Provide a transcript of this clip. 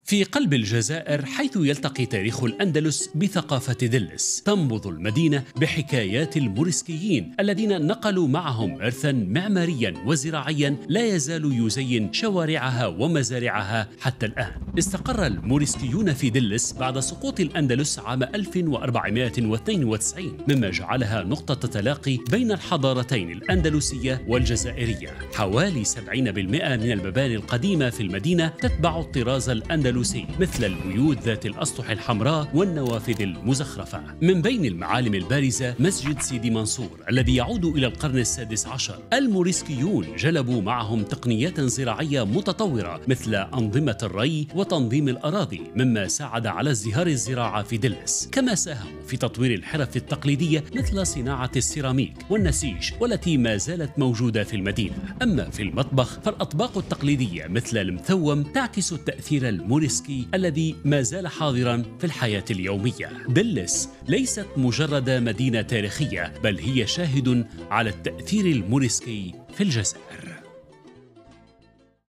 في قلب الجزائر، حيث يلتقي تاريخ الأندلس بثقافة دلس، تنبض المدينة بحكايات الموريسكيين الذين نقلوا معهم إرثاً معمارياً وزراعياً لا يزال يزين شوارعها ومزارعها حتى الآن. استقر الموريسكيون في دلس بعد سقوط الأندلس عام 1492، مما جعلها نقطة تلاقي بين الحضارتين الأندلسية والجزائرية. حوالي 70% من المباني القديمة في المدينة تتبع الطراز الأندلسي، مثل البيوت ذات الأسطح الحمراء والنوافذ المزخرفة. من بين المعالم البارزة مسجد سيدي منصور الذي يعود إلى القرن السادس عشر. الموريسكيون جلبوا معهم تقنيات زراعية متطورة مثل أنظمة الري وتنظيم الأراضي، مما ساعد على ازدهار الزراعة في دلس. كما ساهموا في تطوير الحرف التقليدية مثل صناعة السيراميك والنسيج، والتي ما زالت موجودة في المدينة. أما في المطبخ فالأطباق التقليدية مثل المثوم تعكس التأثير الموريسكي الذي ما زال حاضرا في الحياة اليومية. دلس ليست مجرد مدينة تاريخية، بل هي شاهد على التأثير الموريسكي في الجزائر.